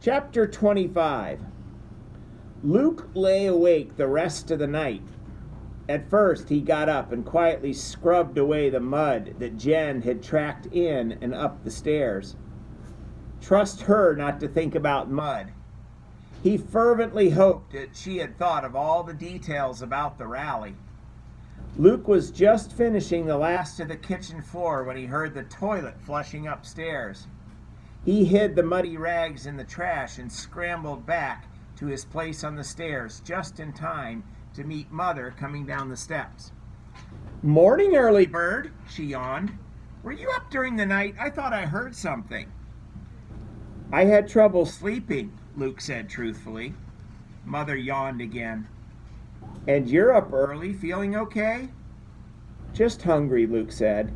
Chapter 25. Luke lay awake the rest of the night. At first, he got up and quietly scrubbed away the mud that Jen had tracked in and up the stairs. Trust her not to think about mud. He fervently hoped that she had thought of all the details about the rally. Luke was just finishing the last of the kitchen floor when he heard the toilet flushing upstairs. He hid the muddy rags in the trash and scrambled back to his place on the stairs just in time to meet Mother coming down the steps. "Morning, early bird," she yawned. "Were you up during the night? I thought I heard something." "I had trouble sleeping," Luke said truthfully. Mother yawned again. "And you're up early, feeling okay?" "Just hungry," Luke said.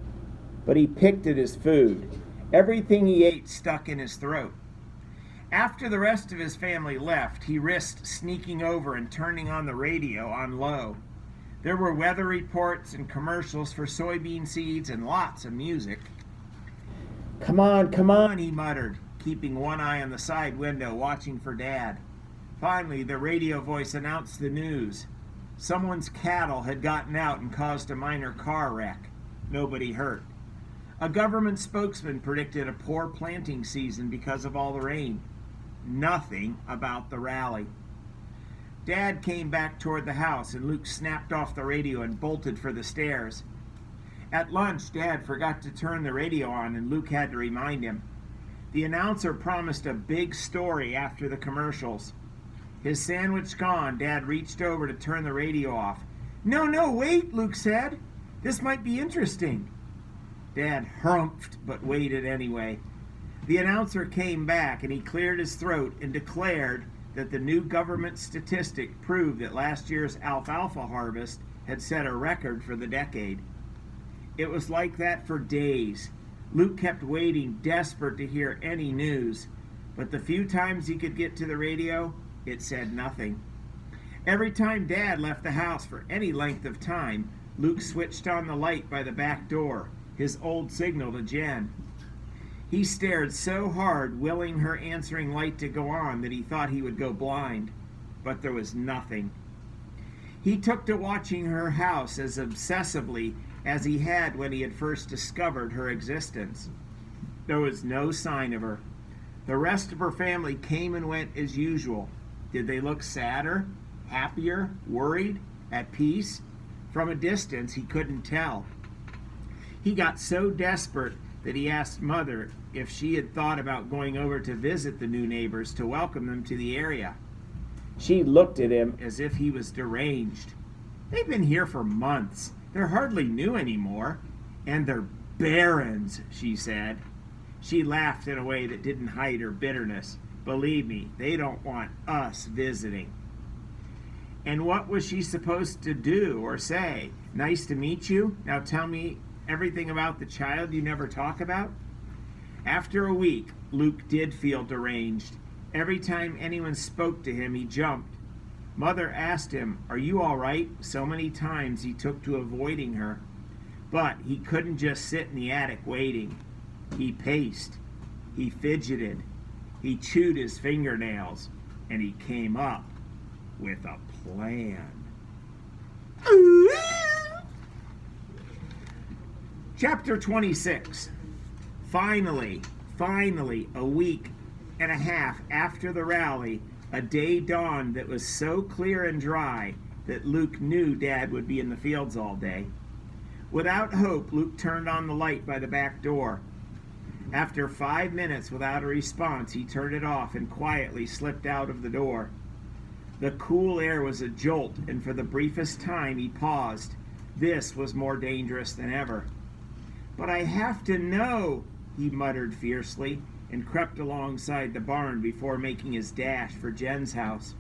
But he picked at his food. Everything he ate stuck in his throat. After the rest of his family left, he risked sneaking over and turning on the radio on low. There were weather reports and commercials for soybean seeds and lots of music. Come on," he muttered, keeping one eye on the side window, watching for Dad. Finally, the radio voice announced the news. Someone's cattle had gotten out and caused a minor car wreck. Nobody hurt. A government spokesman predicted a poor planting season because of all the rain. Nothing about the rally. Dad came back toward the house, and Luke snapped off the radio and bolted for the stairs. At lunch, Dad forgot to turn the radio on, and Luke had to remind him. The announcer promised a big story after the commercials. His sandwich gone, Dad reached over to turn the radio off. No, wait," Luke said. "This might be interesting." Dad humphed, but waited anyway. The announcer came back, and he cleared his throat and declared that the new government statistic proved that last year's alfalfa harvest had set a record for the decade. It was like that for days. Luke kept waiting, desperate to hear any news, but the few times he could get to the radio, it said nothing. Every time Dad left the house for any length of time, Luke switched on the light by the back door, his old signal to Jen. He stared so hard, willing her answering light to go on, that he thought he would go blind, but there was nothing. He took to watching her house as obsessively as he had when he had first discovered her existence. There was no sign of her. The rest of her family came and went as usual. Did they look sadder, happier, worried, at peace? From a distance, he couldn't tell. He got so desperate that he asked Mother if she had thought about going over to visit the new neighbors to welcome them to the area. She looked at him as if he was deranged. "They've been here for months. They're hardly new anymore. And they're barrens," she said. She laughed in a way that didn't hide her bitterness. "Believe me, they don't want us visiting." And what was she supposed to do or say? "Nice to meet you. Now tell me everything about the child you never talk about?" After a week, Luke did feel deranged. Every time anyone spoke to him, he jumped. Mother asked him, "Are you all right?" So many times he took to avoiding her. But he couldn't just sit in the attic waiting. He paced. He fidgeted. He chewed his fingernails. And he came up with a plan. Chapter 26. Finally, a week and a half after the rally, a day dawned that was so clear and dry that Luke knew Dad would be in the fields all day. Without hope, Luke turned on the light by the back door. After 5 minutes without a response, he turned it off and quietly slipped out of the door. The cool air was a jolt, and for the briefest time he paused. This was more dangerous than ever. "But I have to know," he muttered fiercely, and crept alongside the barn before making his dash for Jen's house.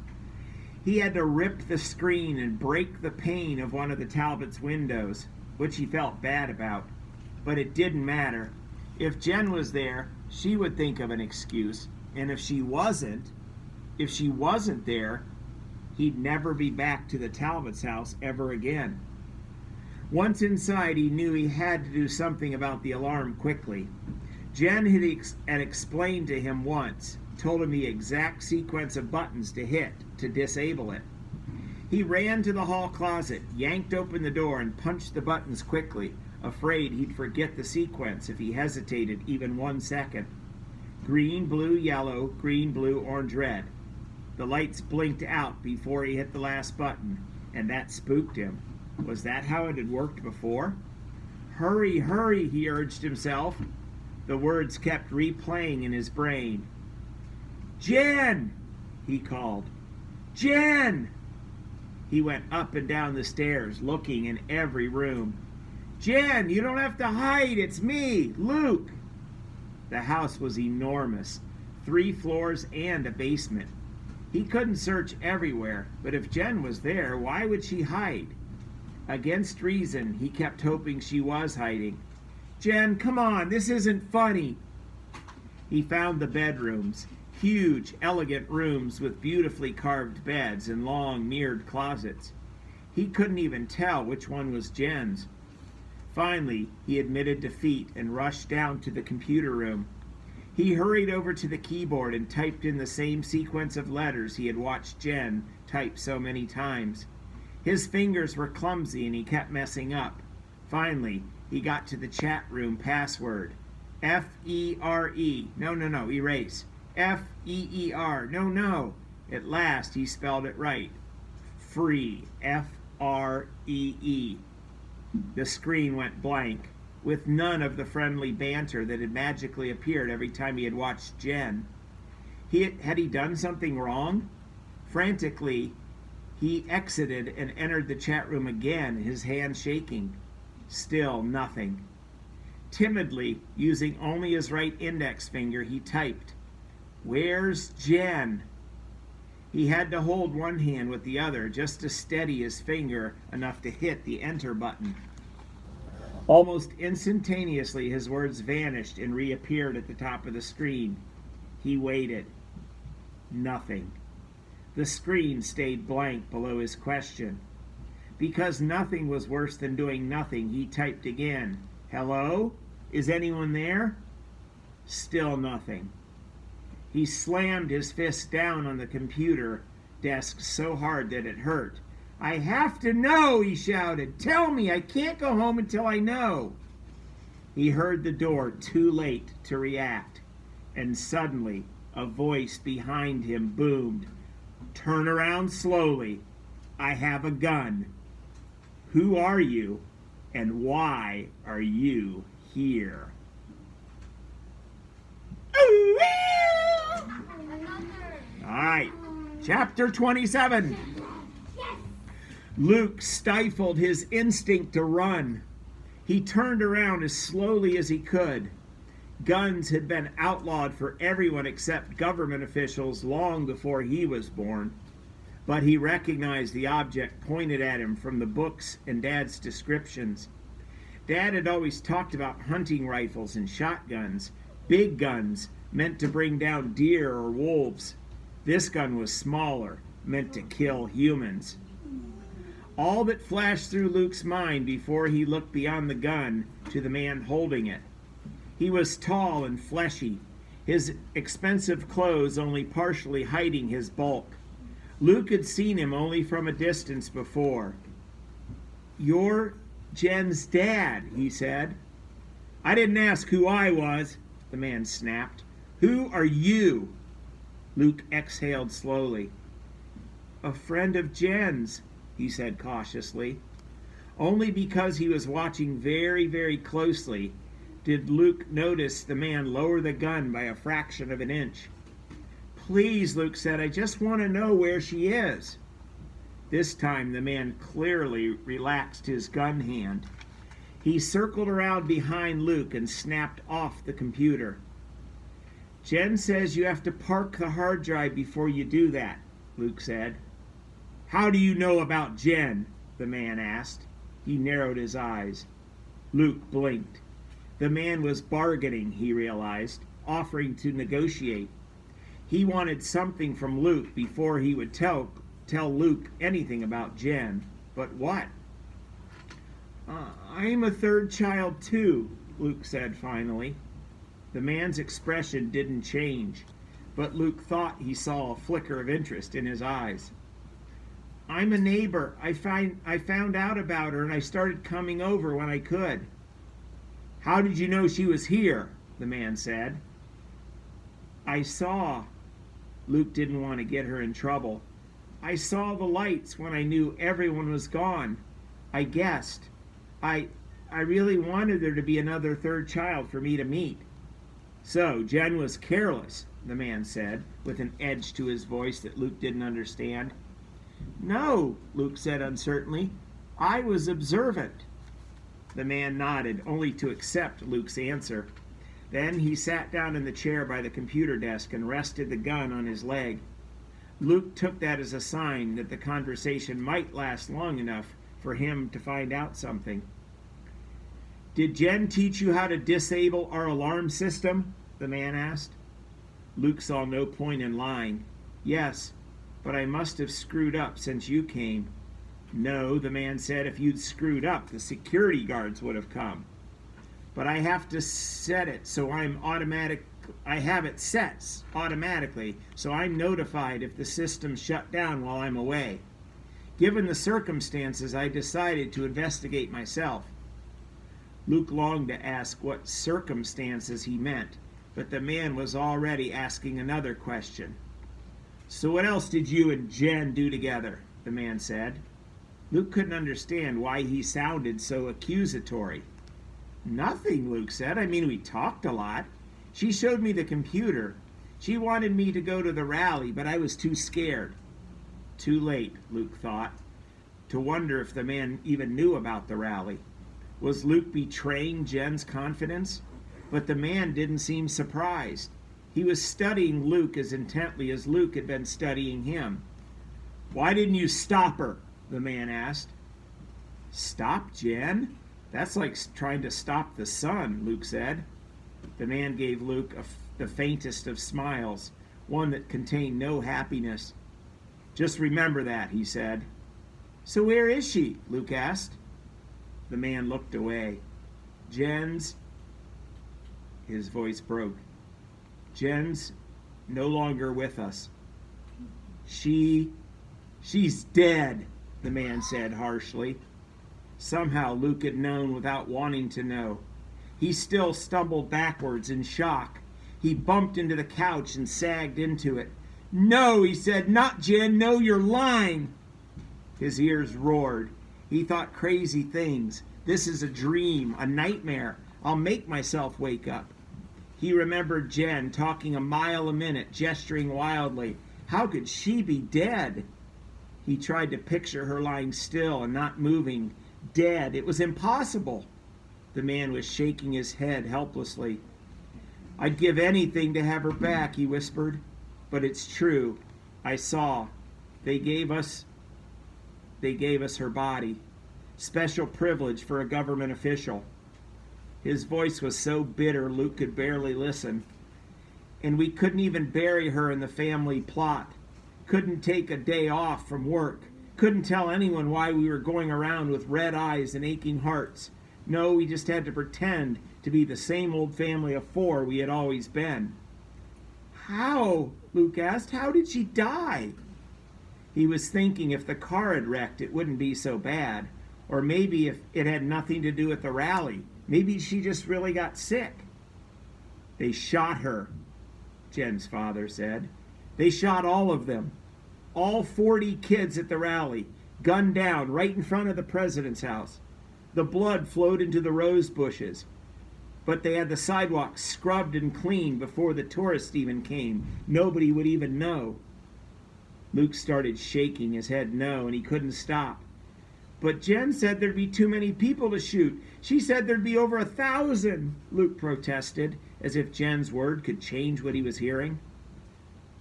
He had to rip the screen and break the pane of one of the Talbots' windows, which he felt bad about. But it didn't matter. If Jen was there, she would think of an excuse, and if she wasn't there, he'd never be back to the Talbots' house ever again. Once inside, he knew he had to do something about the alarm quickly. Jen had explained to him once. told him the exact sequence of buttons to hit to disable it. He ran to the hall closet, yanked open the door, and punched the buttons quickly, afraid he'd forget the sequence if he hesitated even 1 second. Green, blue, yellow, green, blue, orange, red. The lights blinked out before he hit the last button, and that spooked him. Was that how it had worked before? Hurry, hurry, he urged himself. The words kept replaying in his brain. Jen! He called. Jen! He went up and down the stairs, looking in every room. Jen, you don't have to hide. It's me, Luke. The house was enormous, 3 floors and a basement. He couldn't search everywhere, but if Jen was there, why would she hide? Against reason, he kept hoping she was hiding. Jen, come on, this isn't funny. He found the bedrooms, huge, elegant rooms with beautifully carved beds and long, mirrored closets. He couldn't even tell which one was Jen's. Finally, he admitted defeat and rushed down to the computer room. He hurried over to the keyboard and typed in the same sequence of letters he had watched Jen type so many times. His fingers were clumsy and he kept messing up. Finally, he got to the chat room password. F-E-R-E. No, erase. F-E-E-R. No. At last, he spelled it right. Free. F-R-E-E. The screen went blank, with none of the friendly banter that had magically appeared every time he had watched Jen. Had he done something wrong? Frantically, he exited and entered the chat room again, his hand shaking. Still nothing. Timidly, using only his right index finger, he typed, "Where's Jen?" He had to hold one hand with the other just to steady his finger enough to hit the enter button. Almost instantaneously, his words vanished and reappeared at the top of the screen. He waited. Nothing. The screen stayed blank below his question. Because nothing was worse than doing nothing, he typed again. Hello? Is anyone there? Still nothing. He slammed his fist down on the computer desk so hard that it hurt. I have to know, he shouted. Tell me, I can't go home until I know. He heard the door too late to react, and suddenly a voice behind him boomed. Turn around slowly. I have a gun. Who are you, and why are you here? All right, chapter 27. Luke stifled his instinct to run. He turned around as slowly as he could. Guns had been outlawed for everyone except government officials long before he was born, but he recognized the object pointed at him from the books and Dad's descriptions. Dad had always talked about hunting rifles and shotguns, big guns meant to bring down deer or wolves. This gun was smaller, meant to kill humans. All that flashed through Luke's mind before he looked beyond the gun to the man holding it. He was tall and fleshy, his expensive clothes only partially hiding his bulk. Luke had seen him only from a distance before. You're Jen's dad, he said. I didn't ask who I was, the man snapped. Who are you? Luke exhaled slowly. A friend of Jen's, he said cautiously. Only because he was watching very, very closely did Luke notice the man lower the gun by a fraction of an inch. Please, Luke said, I just want to know where she is. This time the man clearly relaxed his gun hand. He circled around behind Luke and snapped off the computer. Jen says you have to park the hard drive before you do that, Luke said. How do you know about Jen? The man asked. He narrowed his eyes. Luke blinked. The man was bargaining, he realized, offering to negotiate. He wanted something from Luke before he would tell Luke anything about Jen. But what? I'm a third child too, Luke said finally. The man's expression didn't change. but Luke thought he saw a flicker of interest in his eyes. I'm a neighbor. I found out about her and I started coming over when I could. How did you know she was here? The man said. I saw. Luke didn't want to get her in trouble. I saw the lights when I knew everyone was gone. I guessed. I really wanted there to be another third child for me to meet. So, Jen was careless, the man said, with an edge to his voice that Luke didn't understand. No, Luke said uncertainly. I was observant. The man nodded, only to accept Luke's answer. Then he sat down in the chair by the computer desk and rested the gun on his leg. Luke took that as a sign that the conversation might last long enough for him to find out something. Did Jen teach you how to disable our alarm system? The man asked. Luke saw no point in lying. Yes, but I must have screwed up since you came. No, the man said, if you'd screwed up, the security guards would have come. But I have to set it so I have it set automatically, so I'm notified if the system's shut down while I'm away. Given the circumstances, I decided to investigate myself. Luke longed to ask what circumstances he meant, but the man was already asking another question. So what else did you and Jen do together? The man said. Luke couldn't understand why he sounded so accusatory. Nothing, Luke said. I mean, we talked a lot. She showed me the computer. She wanted me to go to the rally, but I was too scared. Too late, Luke thought, to wonder if the man even knew about the rally. Was Luke betraying Jen's confidence? But the man didn't seem surprised. He was studying Luke as intently as Luke had been studying him. Why didn't you stop her? The man asked. Stop Jen? That's like trying to stop the sun, Luke said. The man gave Luke the faintest of smiles, one that contained no happiness. Just remember that, he said. So where is she? Luke asked. The man looked away. Jen's... His voice broke. Jen's no longer with us. She's dead, the man said harshly. Somehow Luke had known without wanting to know. He still stumbled backwards in shock. He bumped into the couch and sagged into it. No, he said, not Jen, no, you're lying. His ears roared. He thought crazy things. This is a dream, a nightmare. I'll make myself wake up. He remembered Jen talking a mile a minute, gesturing wildly. How could she be dead? He tried to picture her lying still and not moving, dead. It was impossible. The man was shaking his head helplessly. I'd give anything to have her back, he whispered. But it's true. I saw. They gave us her body. Special privilege for a government official. His voice was so bitter Luke could barely listen. And we couldn't even bury her in the family plot. Couldn't take a day off from work. Couldn't tell anyone why we were going around with red eyes and aching hearts. No, we just had to pretend to be the same old family of four we had always been. How? Luke asked. How did she die? He was thinking if the car had wrecked, it wouldn't be so bad. Or maybe if it had nothing to do with the rally. Maybe she just really got sick. They shot her, Jen's father said. They shot all of them. All 40 kids at the rally, gunned down right in front of the president's house. The blood flowed into the rose bushes. But they had the sidewalk scrubbed and cleaned before the tourists even came. Nobody would even know. Luke started shaking his head no, and he couldn't stop. But Jen said there'd be too many people to shoot. She said there'd be over 1,000, Luke protested, as if Jen's word could change what he was hearing.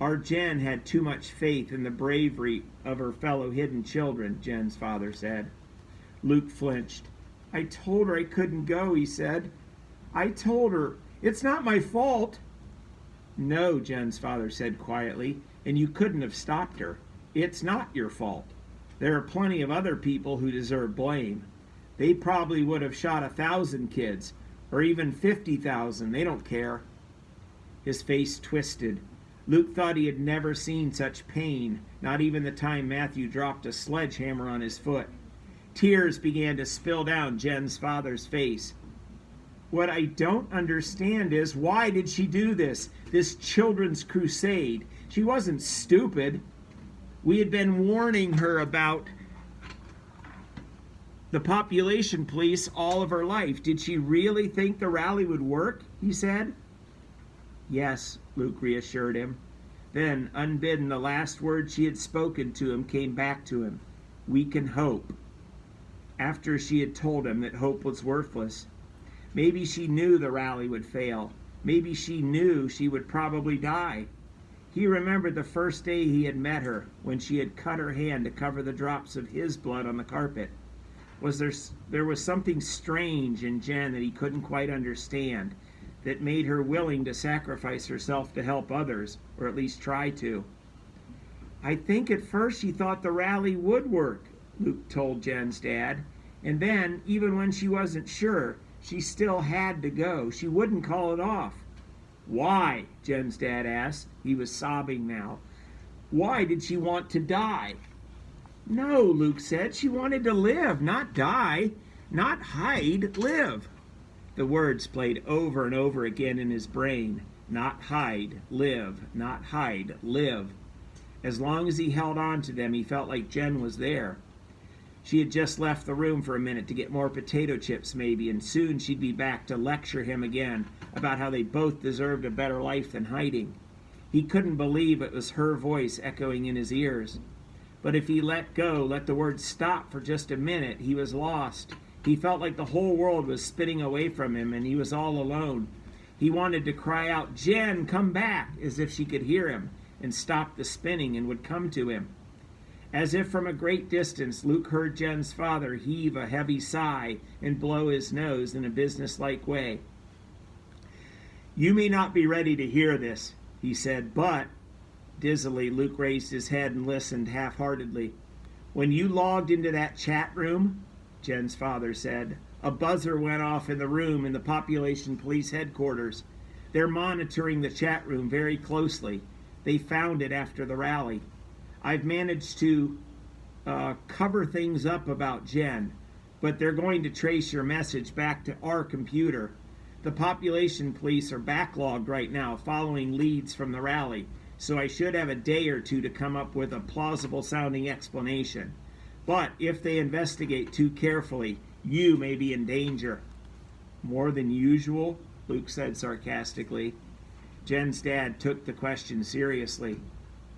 Our Jen had too much faith in the bravery of her fellow hidden children, Jen's father said. Luke flinched. I told her I couldn't go, he said. I told her. It's not my fault. No, Jen's father said quietly, and you couldn't have stopped her. It's not your fault. There are plenty of other people who deserve blame. They probably would have shot 1,000 kids, or even 50,000. They don't care. His face twisted. Luke thought he had never seen such pain, not even the time Matthew dropped a sledgehammer on his foot. Tears began to spill down Jen's father's face. What I don't understand is, why did she do this children's crusade? She wasn't stupid. We had been warning her about the population police all of her life. Did she really think the rally would work? He said. Yes, Luke reassured him. Then, unbidden, the last words she had spoken to him came back to him. We can hope. After she had told him that hope was worthless. Maybe she knew the rally would fail. Maybe she knew she would probably die. He remembered the first day he had met her, when she had cut her hand to cover the drops of his blood on the carpet. There was something strange in Jen that he couldn't quite understand, that made her willing to sacrifice herself to help others, or at least try to. I think at first she thought the rally would work, Luke told Jen's dad, and then, even when she wasn't sure, she still had to go. She wouldn't call it off. Why? Jen's dad asked. He was sobbing now. Why did she want to die? No, Luke said. She wanted to live, not die. Not hide, live. The words played over and over again in his brain. Not hide, live. Not hide, live. As long as he held on to them, he felt like Jen was there. She had just left the room for a minute to get more potato chips maybe, and soon she'd be back to lecture him again about how they both deserved a better life than hiding. He couldn't believe it was her voice echoing in his ears. But if he let go, let the words stop for just a minute, he was lost. He felt like the whole world was spinning away from him, and he was all alone. He wanted to cry out, "Jen, come back," as if she could hear him, and stop the spinning and would come to him. As if from a great distance, Luke heard Jen's father heave a heavy sigh and blow his nose in a businesslike way. You may not be ready to hear this, he said, but... Dizzily, Luke raised his head and listened half-heartedly. When you logged into that chat room, Jen's father said, a buzzer went off in the room in the population police headquarters. They're monitoring the chat room very closely. They found it after the rally. I've managed to cover things up about Jen, but they're going to trace your message back to our computer. The population police are backlogged right now following leads from the rally, so I should have a day or two to come up with a plausible-sounding explanation. But if they investigate too carefully, you may be in danger. More than usual? Luke said sarcastically. Jen's dad took the question seriously.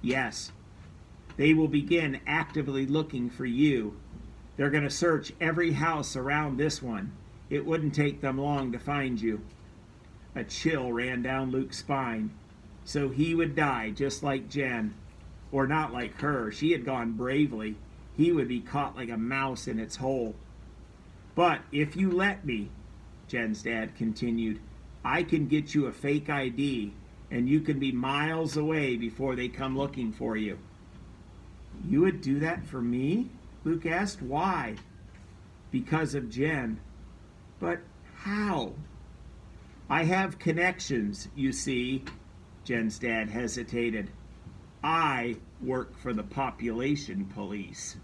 Yes. They will begin actively looking for you. They're going to search every house around this one. It wouldn't take them long to find you. A chill ran down Luke's spine. So he would die just like Jen. Or not like her. She had gone bravely. He would be caught like a mouse in its hole. But if you let me, Jen's dad continued, I can get you a fake ID, and you can be miles away before they come looking for you. You would do that for me? Luke asked. Why? Because of Jen. But how? I have connections, you see. Jen's dad hesitated. I work for the population police.